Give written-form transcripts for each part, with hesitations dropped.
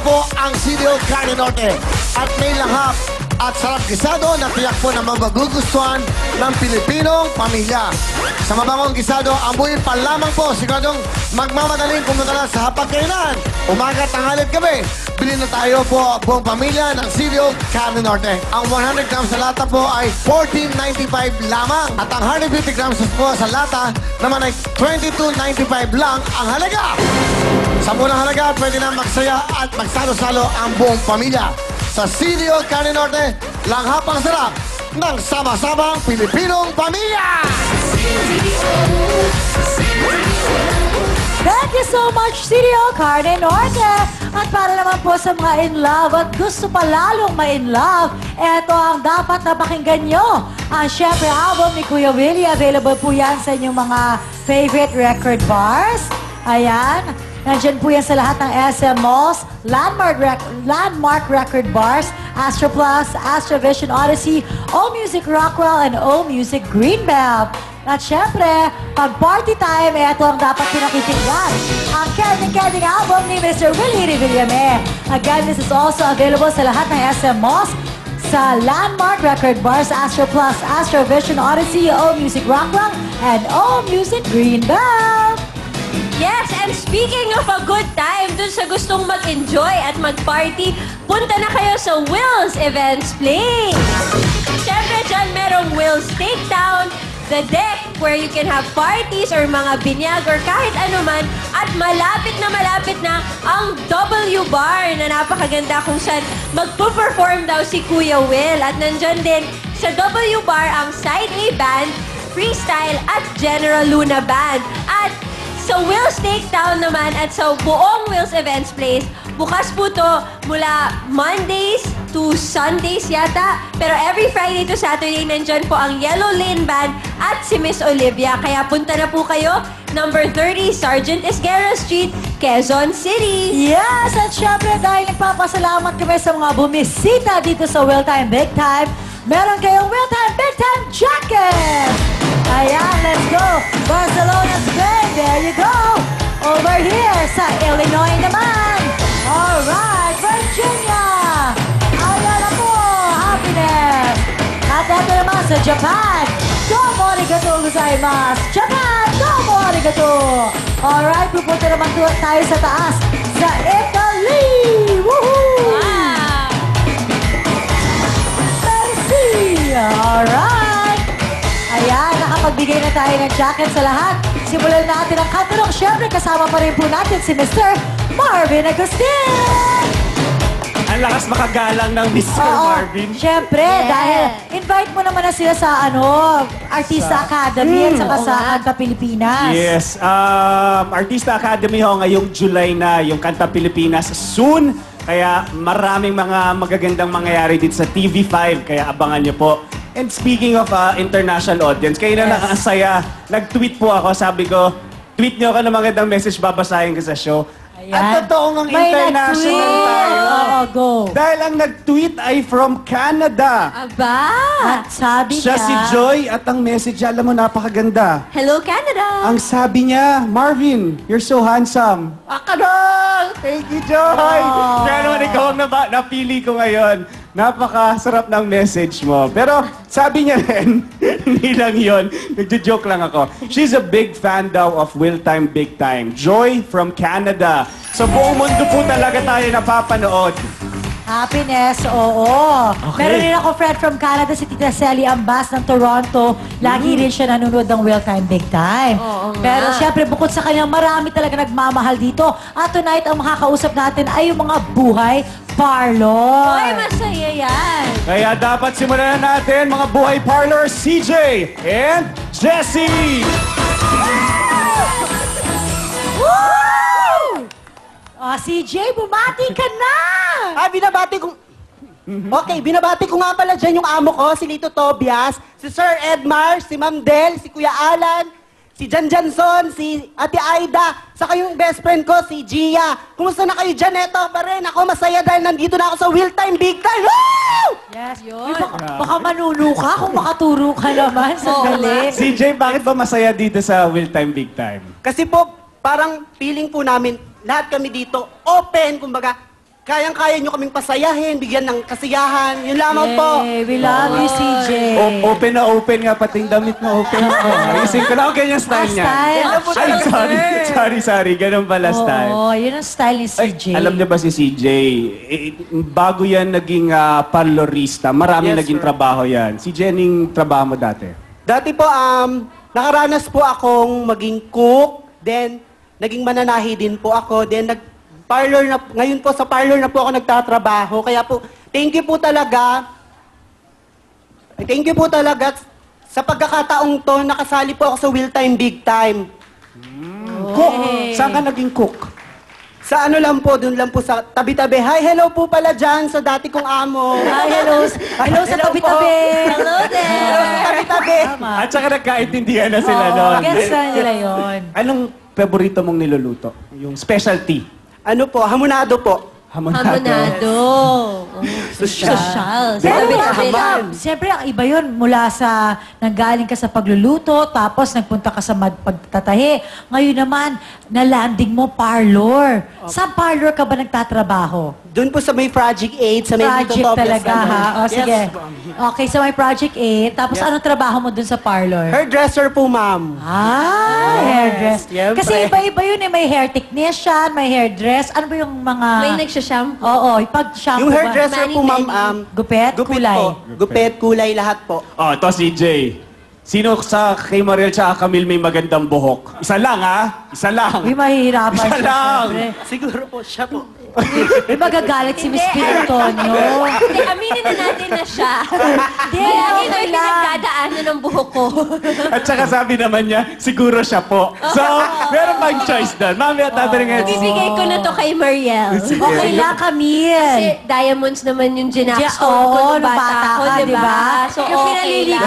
po ang CDO Carne Norte. At may lahap at sarap gisado na tiyak po na magugustuhan ng Pilipinong pamilya. Sa mabangong gisado, ang buhay pa lamang po siguradong magmamadaling pumunta na sa hapagkainan. Umaga, tanghali at gabi. Bilhin na tayo po buong pamilya ng CDO Carne Norte. Ang 100 grams sa lata po ay $14.95 lamang. At ang 150 grams po sa lata naman ay $22.95 lang ang halaga. Sa murang halaga, pwede na magsaya at magsalo-salo ang buong pamilya. Sa CDO Carne Norte, langhapang sarap ng sama-samang Pilipinong pamilya! Thank you so much, CDO Carne Norte! At para naman po sa mga in love at gusto pa lalong ma-in love, eto ang dapat na pakinggan nyo. Ang syempre album ni Kuya Willie, available po yan sa inyong mga favorite record bars. Ayan. Nandyan po yan sa lahat ng SM Malls, Landmark Record Bars, Astro Plus, Astrovision Odyssey, O-Music Rockwell, and O-Music Greenbelt. At syempre, pag party time, ito ang dapat pinakikinggan. Ang Kending album ni Mr. Willie Revillame. Again, this is also available sa lahat ng SM Malls, sa Landmark Record Bars, Astro Plus, Astrovision Odyssey, O-Music Rockwell, and O-Music Greenbelt. Yes, and speaking of a good time, dun sa gustong mag-enjoy at mag-party, punta na kayo sa Will's Events Place. Siyempre dyan merong Will's Takedown, The Deck, where you can have parties or mga binyag or kahit ano man. At malapit na ang W Bar na napakaganda kung saan magpo-perform daw si Kuya Will. At nandyan din sa W Bar ang Side A Band, Freestyle at General Luna Band. At sa Will's Takedown naman at sa buong Will's Events Place, bukas po to mula Mondays to Sundays yata. Pero every Friday to Saturday, nandyan po ang Yellow Lane Band at si Miss Olivia. Kaya punta na po kayo, number 30, Sergeant Esguerra Street, Quezon City. Yes, at syempre dahil nagpapasalamat kami sa mga bumisita dito sa Will Time Big Time, meron kayong Will Time Big Time Jacket! Ayan, let's go! Barcelona, Spain, there you go! Over here sa Illinois naman! Alright, Virginia! Ayan na po, happiness! At ito naman sa Japan! Domo arigatou gozaimasu! Japan, domo arigatou! Alright, pupunta naman tayo sa taas sa Italy! Woohoo! Wow! Merci! Alright! Ayan, nakapagbigay na tayo ng jacket sa lahat. Simulan natin ang katanong. Siyempre, kasama pa rin po natin si Mr. Marvin Agustin! Ang lakas makagalang ng Mr. Marvin. Siyempre, dahil invite mo naman na sila sa Artista Academy at saka sa Kanta Pilipinas. Yes. Artista Academy ho ngayong July na yung Kanta Pilipinas soon. Kaya maraming mga magagandang mangyayari dito sa TV5. Kaya abangan nyo po. And speaking of international audience, kayo na nakakasaya. Nag-tweet po ako, sabi ko, tweet nyo ako ng magandang message, babasahin ko sa show. Ayan. At totoo ng international tayo. Oo, go. Dahil ang nag-tweet ay from Canada. Aba! At sabi Siya si Joy at ang message, alam mo, napakaganda. Hello, Canada! Ang sabi niya, Marvin, you're so handsome. Akadol! Thank you, Joy! Aww. Kaya naman ikaw ang napili ko ngayon. Napakasarap ng message mo. Pero sabi niya rin, hindi lang yun, nagjo-joke lang ako. She's a big fan daw of Will Time Big Time. Joy from Canada. Sa buong mundo po talaga tayo napapanood. Happiness, oo. Okay. Meron rin ako friend from Canada, si Tita Sally Ambas ng Toronto. Lagi rin siya nanonood ng Will Time Big Time. Oo nga. Pero syempre, bukod sa kanya, marami talaga nagmamahal dito. At tonight, ang makakausap natin ay yung mga buhay parlor. Ay, masaya yan! Kaya dapat simulan na natin mga buhay parlor, CJ and Jessie! Woo! CJ, bumati ka na! Binabati ko... Okay, binabati ko nga pala dyan yung amo ko, si Lito Tobias, si Sir Edmar, si Ma'am Del, si Kuya Alan, si Jan Janson, si Ate Aida, saka yung best friend ko, si Gia. Kumusta na kayo dyan? Eto pa rin. Ako masaya dahil nandito na ako sa Will Time Big Time. Woo! Yes, yun. Baka manuno ka kung makaturo ka naman. Sandali. CJ, bakit ba masaya dito sa Will Time Big Time? Kasi po, parang feeling po namin, lahat kami dito, open, kumbaga, kayang-kaya nyo kaming pasayahin, bigyan ng kasiyahan. Yun lamang po. Yay, we love you, CJ. Open na open nga, pati yung damit mo open mo. Ayusin ko na, okay yung style niya. Style. Ay, sorry, ganun pala style. Oo, yun ang style ni Ay, CJ. alam niyo ba si CJ, bago yan naging parlorista, marami Yes, naging sir. trabaho yan. Si Jenning, trabaho mo dati? Dati po, nakaranas po akong maging cook, then naging mananahi din po ako, then parlor na, ngayon po sa parlor na po ako nagtatrabaho. Kaya po, thank you po talaga sa pagkakataong to, nakasali po ako sa Will Time Big Time. Cook? Saan ka naging cook? Sa ano lang po, dun lang po sa tabi-tabi. Hi, hello po pala dyan sa dati kong amo. Hi, hello. Hello sa tabi-tabi. Hello there! Hello sa tabi-tabi. At saka nagkaintindihan na sila Oo, noon. gets na nila yun. Anong paborito mong niluluto? Yung specialty? Ano po, hamonado po. Hamonado. Social. Sa Pero tabi-tabi bakit lang. siyempre, ang iba yun, mula sa nanggaling ka sa pagluluto, tapos nagpunta ka sa pagtatahi. Ngayon naman, na-landing mo parlor. Sa parlor ka ba nagtatrabaho? Doon po sa may Project 8, sa may Project Lito Tobias, talaga, ano. ha? O, Yes, sige. ma'am. Okay, so may Project 8. Tapos Yeah. anong trabaho mo dun sa parlor? Hairdresser po, ma'am. Hairdress. Siyempre. Kasi iba-iba yun eh. May hair technician, may hairdress. Ano ba yung mga... May nagsha-shampoo. Oo, pag-shampoo Yung ba? hairdresser po, ma'am, Gupit? Kulay? po. Gupit, kulay, lahat po. Oh, ito si Jay. Sino sa kay Mariel tsaka Camille may magandang buhok? Isa lang, ha? Isa lang. Uy, mahihirapan Isa siya, lang. syempre. Siguro po, siya po. Uy, magagalit si Miss Pin Antonio. Hindi, aminin na natin na siya. Hindi, Kaya ito okay yung lang. pinagdadaanan ng buhok ko. At saka sabi naman niya, siguro siya po. So, meron pang choice doon. Mamaya tatanungin. Ibibigay ko na to kay Mariel. Okay lang, Kasi Camille. diamonds naman yung ginakstone Oo, ko nung nung bata ko, ka, di ba? So, Yung okay pinaliligo,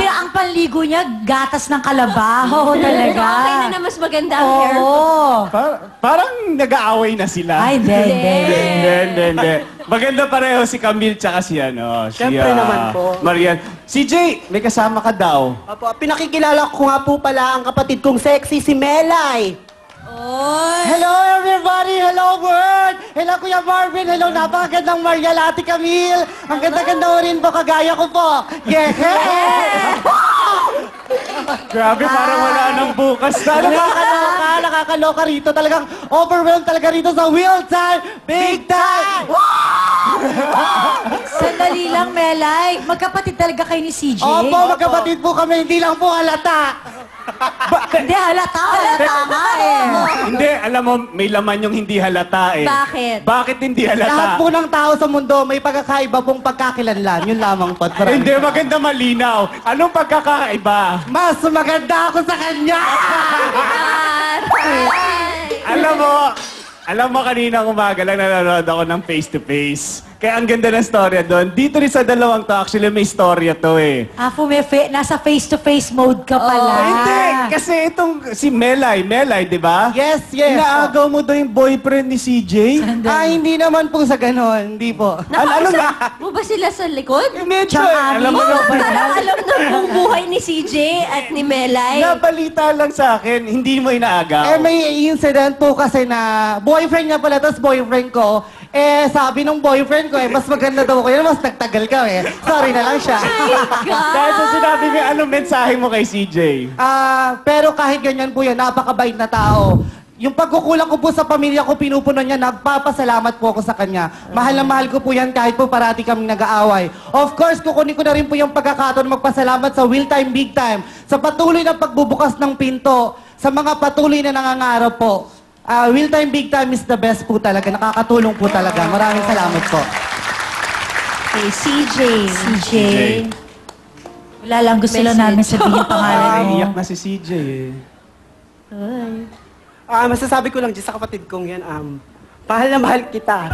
lang. ang panligo niya, gatas ng kalabaho talaga. Okay na na mas maganda ang hair ko. Oo. Parang nag-aaway na sila. Ay, hindi. Hindi. Maganda pareho si Camille tsaka si ano. Siyempre naman po. Mariel. Si Jay, may kasama ka daw. Opo, pinakikilala ko nga po pala ang kapatid kong sexy, si Melay. Hello everybody! Hello world! Hello Kuya Marvin! Hello napakagandang Mariel, Ate Camille! Ang ganda-ganda mo rin po, kagaya ko po! Yeah! Grabe, parang wala nang bukas. Nakakaloka rito. Talagang overwhelmed talaga rito sa Will Time Big Time! Sandali lang, Melay. Magkapatid talaga kayo ni CJ? Opo, magkapatid po kami, hindi lang po halata. Hindi, halata nga eh. Hindi, alam mo, may laman yung hindi halata eh. Bakit? Bakit hindi Lahat halata? po ng tao sa mundo may pagkakaiba pong pagkakilanlan. Yun lamang po. Hindi, maganda malinaw. Anong pagkakaiba? Mas maganda ako sa kanya! Alam mo, kaninang umaga lang nanonood ako ng face-to-face. Kaya ang ganda ng storya doon. Dito rin sa dalawang to, actually may storya to eh. Nasa face-to-face mode ka pala. Hindi, kasi itong si Melay, di ba? Yes. Inaagaw mo daw yung boyfriend ni CJ? Hindi naman po sa ganon. Hindi po. Ano nga? Mo ba sila sa likod? Medyo, Tsaka alam mo Ano ba Parang yan? alam na buong buhay ni CJ at ni Melay. nabalita lang sa akin, hindi mo inaagaw. May incident po kasi na boyfriend niya pala, tapos boyfriend ko, sabi nung boyfriend ko, mas maganda daw ko yun, mas nagtagal ka Sorry na lang siya. Dahil sa sinabi mo, anong mensahe mo kay CJ? Pero kahit ganyan po yan, napakabait na tao. Yung pagkukulang ko po sa pamilya ko, pinupuno niya, nagpapasalamat po ako sa kanya. Mahal na mahal ko po yan kahit po parati kaming nag-aaway. Of course, kukunin ko na rin po yung pagkakataon magpasalamat sa Will Time Big Time, sa patuloy na pagbubukas ng pinto, sa mga patuloy na nangangarap po. Will Time Big Time is the best po talaga. Nakakatulong po talaga. Maraming salamat po. Kay CJ. CJ. Wala lang, gusto lang namin sabihin yung pangalan mo. Iyak na si CJ eh. Masasabi ko lang dyan sa kapatid kong yan, mahal na mahal kita.